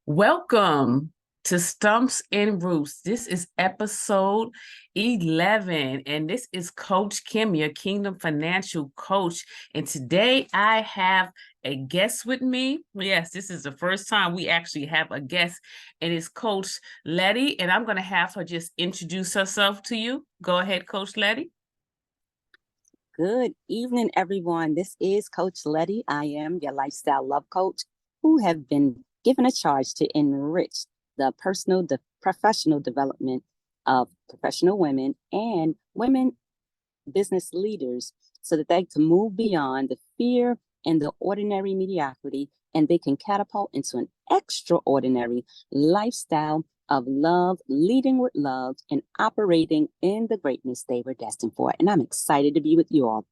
Welcome to Stumps and Roots. This is episode 11, and this is Coach Kim, your Kingdom Financial Coach. And today I have a guest with me. Yes, this is the first time we actually have a guest, and it's Coach Letty. And I'm going to have her just introduce herself to you. Go ahead, Coach Letty. Good evening, everyone. This is Coach Letty. I am your lifestyle love coach who have been given a charge to enrich the professional development of professional women and women business leaders so that they can move beyond the fear and the ordinary mediocrity, and they can catapult into an extraordinary lifestyle of love, leading with love, and operating in the greatness they were destined for. And I'm excited to be with you all.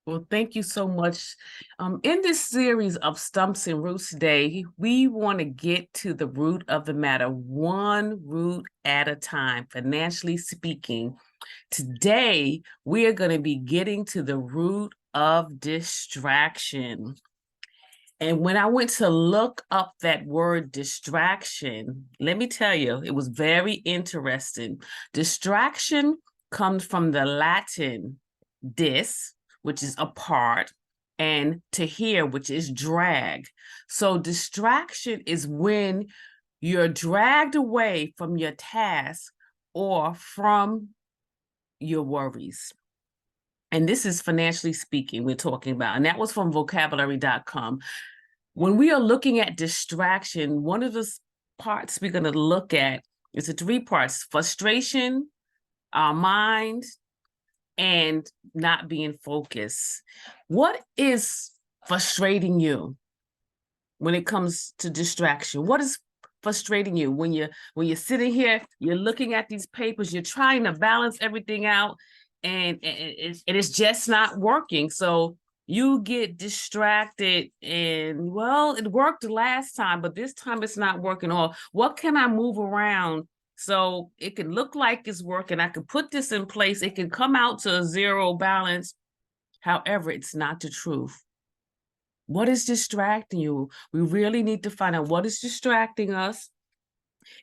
Well, thank you so much. In this series of Stumps and Roots Today, we want to get to the root of the matter, one root at a time, financially speaking. Today, we are going to be getting to the root of distraction. And when I went to look up that word distraction, let me tell you, it was very interesting. Distraction comes from the Latin dis, which is apart, and to hear, which is drag. So distraction is when you're dragged away from your task or from your worries. And this is financially speaking we're talking about. And that was from vocabulary.com. When we are looking at distraction, one of the parts we're going to look at is the three parts: frustration, our mind, and not being focused. What is frustrating you when it comes to distraction? What is frustrating you when you're sitting here, you're looking at these papers, you're trying to balance everything out, and it's just not working? So you get distracted, and well, it worked last time, but this time it's not working. Or what can I move around so it can look like it's working? I can put this in place. It can come out to a zero balance. However, it's not the truth. What is distracting you? We really need to find out what is distracting us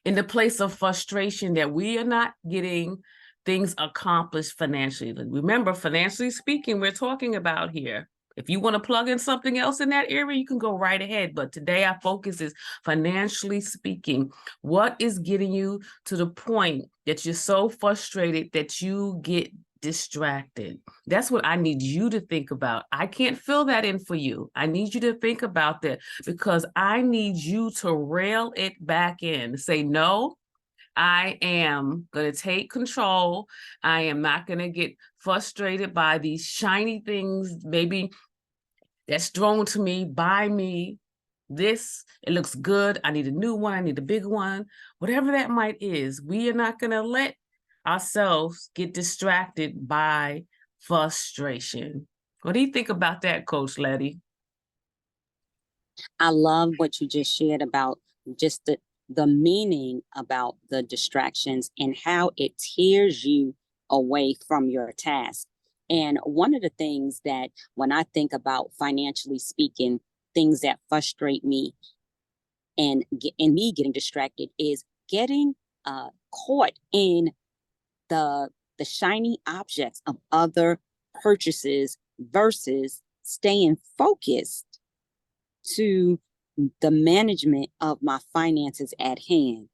in the place of frustration that we are not getting things accomplished financially. Remember, financially speaking, we're talking about here. If you want to plug in something else in that area, you can go right ahead. But today our focus is financially speaking. What is getting you to the point that you're so frustrated that you get distracted? That's what I need you to think about. I can't fill that in for you. I need you to think about that, because I need you to rail it back in. Say, no, I am going to take control. I am not going to get frustrated by these shiny things, maybe that's thrown to me, by me. This, it looks good. I need a new one. I need a big one. Whatever that might is, we are not going to let ourselves get distracted by frustration. What do you think about that, Coach Letty? I love what you just shared about just the meaning about the distractions and how it tears you away from your task. And one of the things that when I think about financially speaking, things that frustrate me and me getting distracted is getting caught in the shiny objects of other purchases versus staying focused to the management of my finances at hand.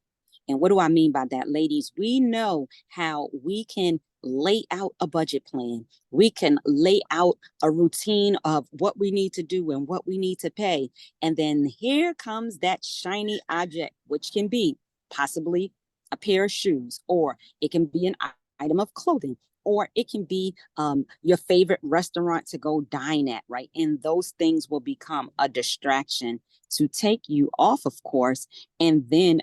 And what do I mean by that, ladies? We know how we can lay out a budget plan. We can lay out a routine of what we need to do and what we need to pay. And then here comes that shiny object, which can be possibly a pair of shoes, or it can be an item of clothing, or it can be your favorite restaurant to go dine at, right? And those things will become a distraction to take you off of course, and then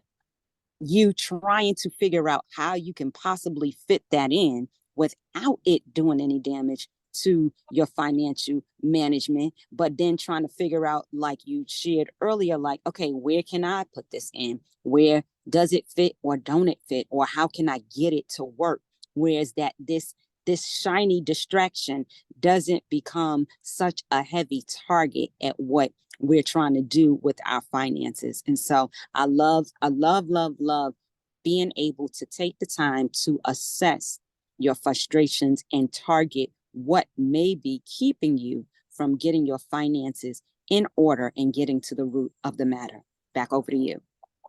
you trying to figure out how you can possibly fit that in without it doing any damage to your financial management, but then trying to figure out, like you shared earlier, like, okay, where can I put this in? Where does it fit or don't it fit? Or how can I get it to work? Whereas that this this shiny distraction doesn't become such a heavy target at what we're trying to do with our finances. And so I love, love being able to take the time to assess your frustrations and target what may be keeping you from getting your finances in order and getting to the root of the matter. Back over to you.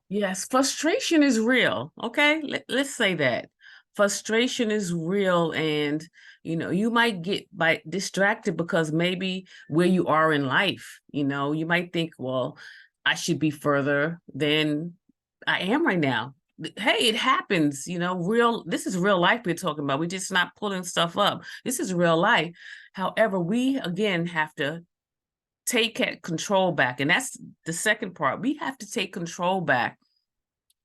Yes, frustration is real. Okay, let's say that. Frustration is real, and you might get distracted because maybe where you are in life, you might think, well, I should be further than I am right now. Hey, it happens, this is real life we're talking about. We're just not pulling stuff up. This is real life. However, we again have to take control back. And that's the second part. We have to take control back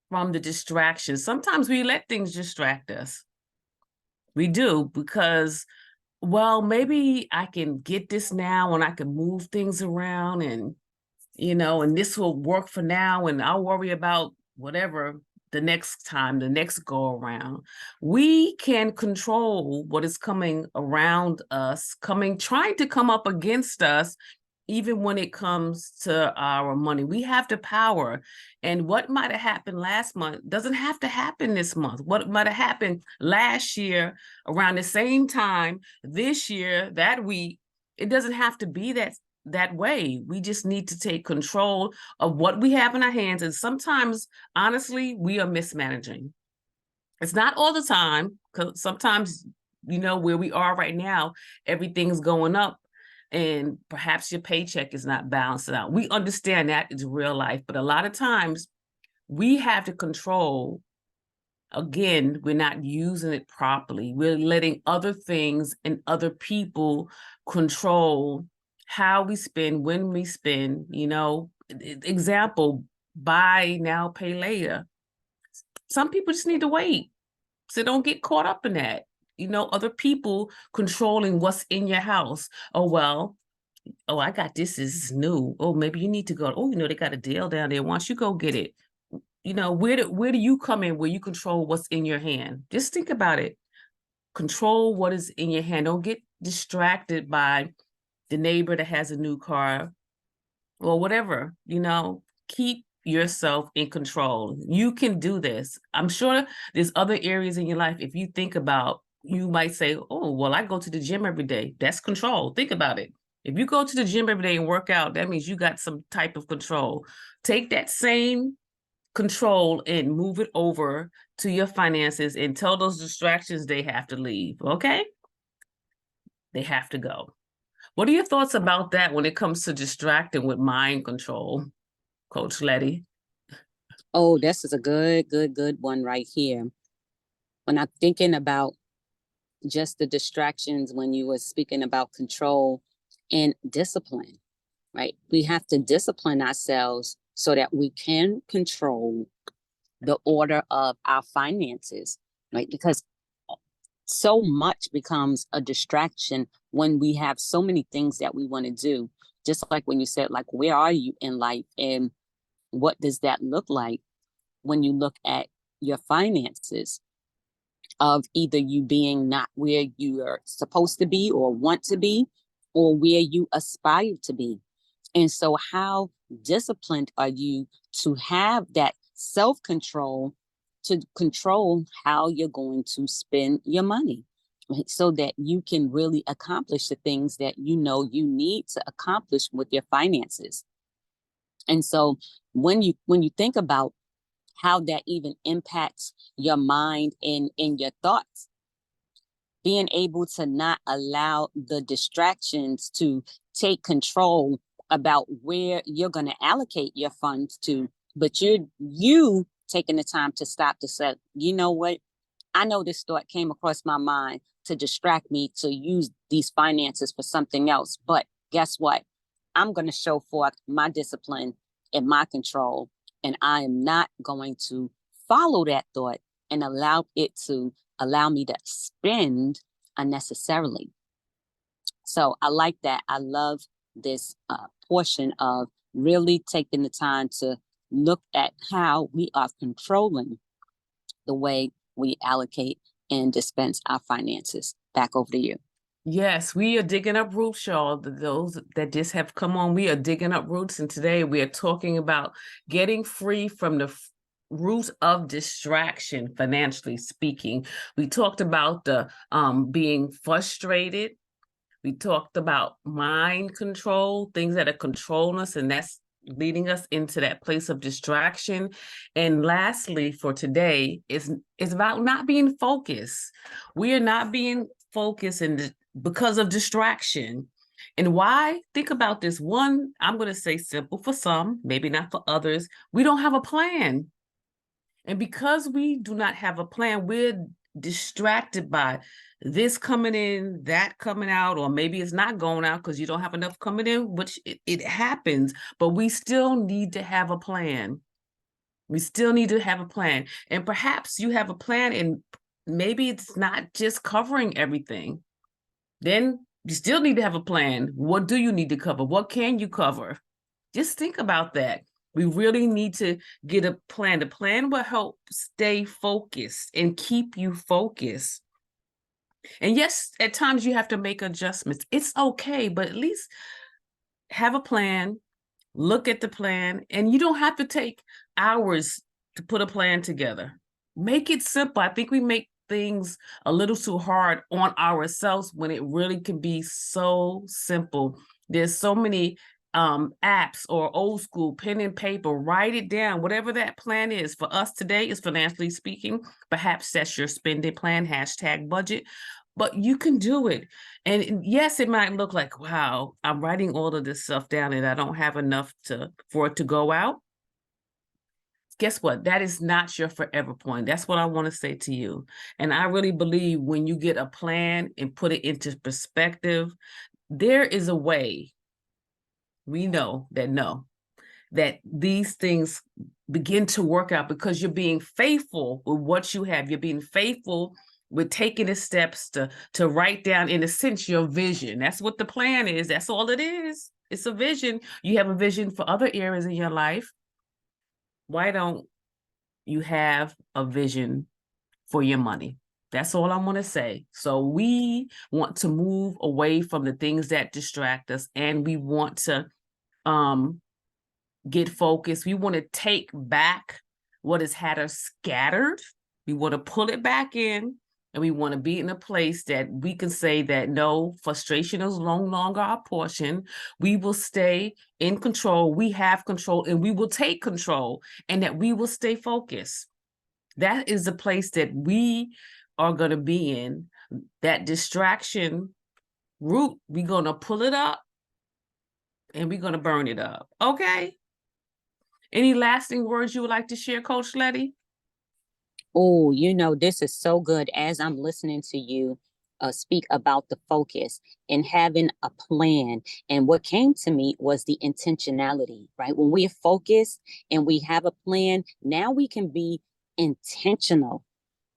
from the distractions. Sometimes we let things distract us. We do because, well, maybe I can get this now and I can move things around and, and this will work for now and I'll worry about whatever the next time, the next go around. We can control what is coming around us, trying to come up against us, even when it comes to our money. We have the power. And what might have happened last month doesn't have to happen this month. What might have happened last year around the same time, this year, that week, it doesn't have to be that way. We just need to take control of what we have in our hands. And sometimes, honestly, we are mismanaging. It's not all the time, because sometimes, where we are right now, everything's going up and perhaps your paycheck is not balanced out. We understand that it's real life, but a lot of times we have to control. Again, we're not using it properly. We're letting other things and other people control how we spend, when we spend. Example, buy now, pay later. Some people just need to wait, so don't get caught up in that. Other people controlling what's in your house. Oh, well, I got this is new. Oh, maybe you need to go. Oh, they got a deal down there. Why don't you go get it? Where do you come in where you control what's in your hand? Just think about it. Control what is in your hand. Don't get distracted by the neighbor that has a new car or whatever. Keep yourself in control. You can do this. I'm sure there's other areas in your life. If you think about, you might say, oh, well, I go to the gym every day. That's control. Think about it. If you go to the gym every day and work out, that means you got some type of control. Take that same control and move it over to your finances and tell those distractions they have to leave. Okay? They have to go. What are your thoughts about that when it comes to distracting with mind control, Coach Letty? Oh, this is a good one right here. When I'm thinking about just the distractions, when you were speaking about control and discipline, right? We have to discipline ourselves so that we can control the order of our finances, right? Because so much becomes a distraction when we have so many things that we want to do. Just like when you said, like, where are you in life and what does that look like when you look at your finances, of either you being not where you are supposed to be or want to be, or where you aspire to be. And so how disciplined are you to have that self-control to control how you're going to spend your money, right? So that you can really accomplish the things that you need to accomplish with your finances. And so when you think about how that even impacts your mind and your thoughts, being able to not allow the distractions to take control about where you're going to allocate your funds to, but you taking the time to stop to say, you know what, I know this thought came across my mind to distract me to use these finances for something else, but guess what, I'm going to show forth my discipline and my control, and I am not going to follow that thought and allow me to spend unnecessarily. So I like that. I love this portion of really taking the time to look at how we are controlling the way we allocate and dispense our finances. Back over to you. Yes, we are digging up roots, y'all. Those that just have come on, we are digging up roots. And today we are talking about getting free from the root of distraction, financially speaking. We talked about the being frustrated. We talked about mind control, things that are controlling us, and that's leading us into that place of distraction. And lastly, for today, is about not being focused. We are not being focused and because of distraction. And why? Think about this. One, I'm going to say simple for some, maybe not for others. We don't have a plan. And because we do not have a plan, we're distracted by this coming in, that coming out, or maybe it's not going out because you don't have enough coming in, which it happens, but we still need to have a plan. We still need to have a plan. And perhaps you have a plan and maybe it's not just covering everything. Then you still need to have a plan. What do you need to cover? What can you cover? Just think about that. We really need to get a plan. The plan will help stay focused and keep you focused. And yes, at times you have to make adjustments. It's okay, but at least have a plan, look at the plan, and you don't have to take hours to put a plan together. Make it simple. I think we make things a little too hard on ourselves when it really can be so simple. There's so many apps or old school pen and paper. Write it down. Whatever that plan is for us today is financially speaking. Perhaps that's your spending plan, hashtag budget, but you can do it. And yes, it might look like, wow, I'm writing all of this stuff down and I don't have enough for it to go out. Guess what? That is not your forever point. That's what I want to say to you. And I really believe when you get a plan and put it into perspective, there is a way. We know that these things begin to work out because you're being faithful with what you have. You're being faithful with taking the steps to write down, in a sense, your vision. That's what the plan is. That's all it is. It's a vision. You have a vision for other areas in your life. Why don't you have a vision for your money? That's all I want to say. So we want to move away from the things that distract us, and we want to get focused. We want to take back what has had us scattered. We want to pull it back in, and we want to be in a place that we can say that no, frustration is no longer our portion. We will stay in control. We have control, and we will take control, and that we will stay focused. That is the place that we are going to be in. That distraction root, we're going to pull it up and we're going to burn it up. Okay? Any lasting words you would like to share, Coach Letty? Oh, this is so good as I'm listening to you speak about the focus and having a plan. And what came to me was the intentionality, right? When we are focused and we have a plan, now we can be intentional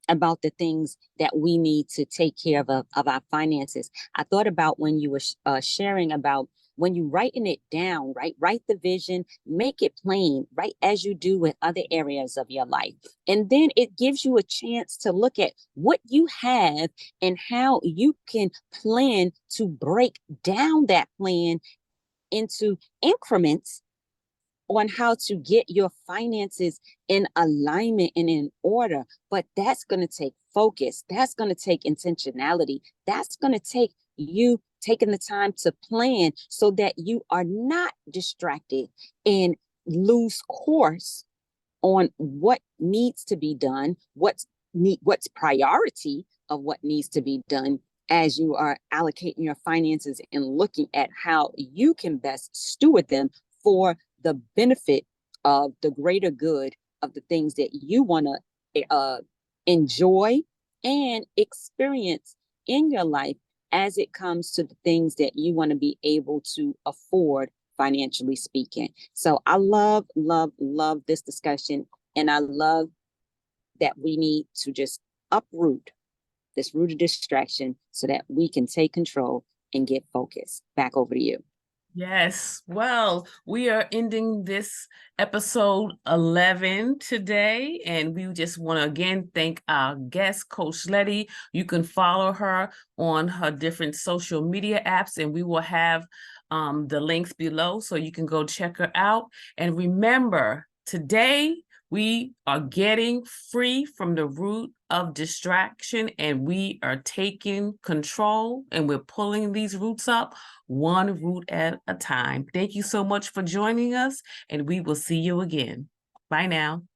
about the things that we need to take care of our finances. I thought about when you were sharing about when you writing it down, right? Write the vision, make it plain, right? As you do with other areas of your life. And then it gives you a chance to look at what you have and how you can plan to break down that plan into increments on how to get your finances in alignment and in order. But that's going to take focus. That's going to take intentionality. That's going to take you taking the time to plan so that you are not distracted and lose course on what needs to be done, what's priority of what needs to be done as you are allocating your finances and looking at how you can best steward them for the benefit of the greater good of the things that you want to enjoy and experience in your life as it comes to the things that you want to be able to afford, financially speaking. So I love, love, love this discussion. And I love that we need to just uproot this root of distraction so that we can take control and get focused. Back over to you. Yes. Well, we are ending this episode 11 today, and we just want to again thank our guest, Coach Letty. You can follow her on her different social media apps, and we will have the links below so you can go check her out. And remember, today we are getting free from the root of distraction, and we are taking control, and we're pulling these roots up one root at a time. Thank you so much for joining us, and we will see you again. Bye now.